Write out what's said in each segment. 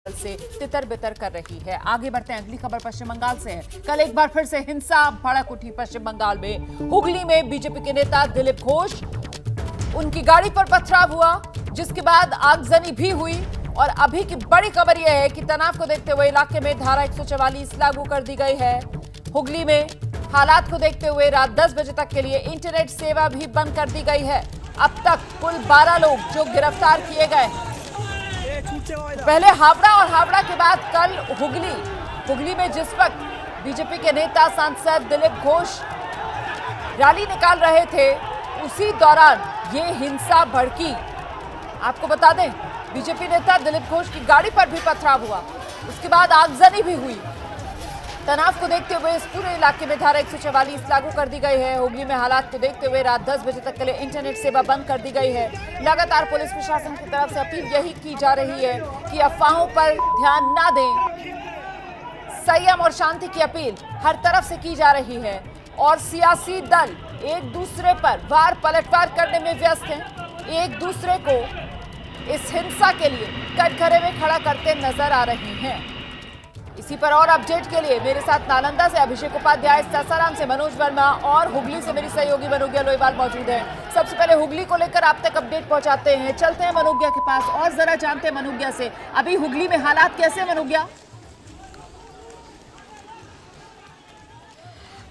से तितर बितर कर रही है। आगे बढ़ते हैं, अगली खबर पश्चिम बंगाल से है। कल एक बार फिर से हिंसा भड़क उठी पश्चिम बंगाल में। हुगली में बीजेपी के नेता दिलीप घोष, उनकी गाड़ी पर पथराव हुआ, जिसके बाद आगजनी भी हुई। और अभी की बड़ी खबर यह है कि तनाव को देखते हुए इलाके में धारा 144 लागू कर दी गई है। हुगली में हालात को देखते हुए रात 10 बजे तक के लिए इंटरनेट सेवा भी बंद कर दी गई है। अब तक कुल 12 लोग जो गिरफ्तार किए गए। पहले हावड़ा और हावड़ा के बाद कल हुगली में जिस वक्त बीजेपी के नेता सांसद दिलीप घोष रैली निकाल रहे थे, उसी दौरान ये हिंसा भड़की। आपको बता दें, बीजेपी नेता दिलीप घोष की गाड़ी पर भी पथराव हुआ, उसके बाद आगजनी भी हुई। तनाव को देखते हुए इस पूरे इलाके में धारा 144 लागू कर दी गई है। हुगली में हालात को देखते हुए रात 10 बजे तक के लिए इंटरनेट सेवा बंद कर दी गई है। लगातार पुलिस प्रशासन की तरफ से अपील यही की जा रही है कि अफवाहों पर ध्यान न दें। संयम और शांति की अपील हर तरफ से की जा रही है और सियासी दल एक दूसरे पर वार पलटवार करने में व्यस्त हैं। एक दूसरे को इस हिंसा के लिए कटघरे में खड़ा करते नजर आ रहे हैं। इसी पर और अपडेट के लिए मेरे साथ नालंदा से अभिषेक उपाध्याय, सासाराम से मनोज वर्मा और हुगली से मेरी सहयोगी मनोज्ञा लोईवाल मौजूद है। सबसे पहले हुगली को लेकर आप तक अपडेट पहुंचाते हैं। चलते हैं मनोज्ञा के पास और जरा जानते हैं मनोज्ञा से, अभी हुगली में हालात कैसे हैं मनोज्ञा?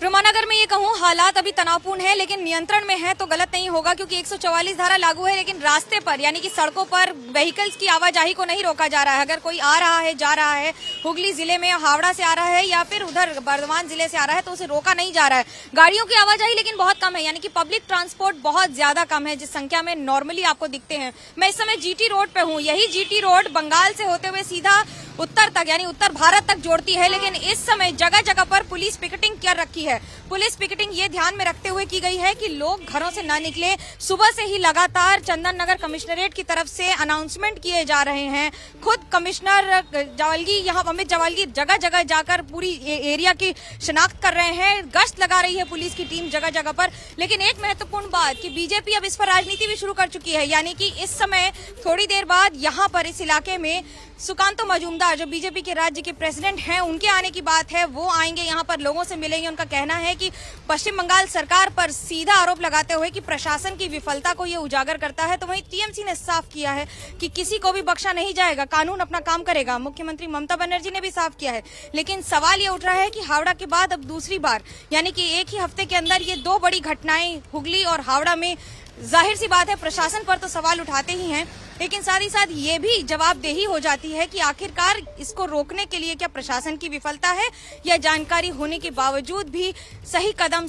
ब्रह्मानगर में ये कहूँ हालात अभी तनावपूर्ण है, लेकिन नियंत्रण में है तो गलत नहीं होगा, क्योंकि 144 धारा लागू है, लेकिन रास्ते पर यानी कि सड़कों पर व्हीकल्स की आवाजाही को नहीं रोका जा रहा है। अगर कोई आ रहा है, जा रहा है, हुगली जिले में हावड़ा से आ रहा है या फिर उधर बर्धमान जिले से आ रहा है, तो उसे रोका नहीं जा रहा है। गाड़ियों की आवाजाही लेकिन बहुत कम है, यानी कि पब्लिक ट्रांसपोर्ट बहुत ज्यादा कम है, जिस संख्या में नॉर्मली आपको दिखते हैं। मैं इस समय जीटी रोड पे हूँ। यही जीटी रोड बंगाल से होते हुए सीधा उत्तर तक यानी उत्तर भारत तक जोड़ती है, लेकिन इस समय जगह जगह पर पुलिस पिकेटिंग कर रखी है। पुलिस पिकेटिंग ये ध्यान में रखते हुए की गई है कि लोग घरों से न निकले। सुबह से ही लगातार चंदन नगर कमिश्नरेट की तरफ से अनाउंसमेंट किए जा रहे हैं। खुद कमिश्नर जवालगी यहाँ अमित जवालगी जगह जगह जाकर पूरी एरिया की शिनाख्त कर रहे हैं। गश्त लगा रही है पुलिस की टीम जगह जगह पर। लेकिन एक महत्वपूर्ण बात कि बीजेपी अब इस पर राजनीति भी शुरू कर चुकी है, यानी कि इस समय थोड़ी देर बाद यहाँ पर इस इलाके में सुकांतो मजूमदार जो बीजेपी के राज्य के प्रेसिडेंट हैं, उनके आने की बात है। वो आएंगे, यहाँ पर लोगों से मिलेंगे। उनका कहना है कि पश्चिम बंगाल सरकार पर सीधा आरोप लगाते हुए कि प्रशासन की विफलता को ये उजागर करता है। तो वहीं टीएमसी ने साफ किया है कि किसी को भी बख्शा नहीं जाएगा, कानून अपना काम करेगा। मुख्यमंत्री ममता बनर्जी ने भी साफ किया है। लेकिन सवाल ये उठ रहा है कि हावड़ा के बाद अब दूसरी बार यानी कि एक ही हफ्ते के अंदर ये दो बड़ी घटनाएं हुगली और हावड़ा में, जाहिर सी बात है प्रशासन पर तो सवाल उठाते ही हैं, लेकिन साथ ही साथ ये भी जवाबदेही हो जाती है कि आखिरकार इसको रोकने के लिए क्या प्रशासन की विफलता है या जानकारी होने के बावजूद भी सही कदम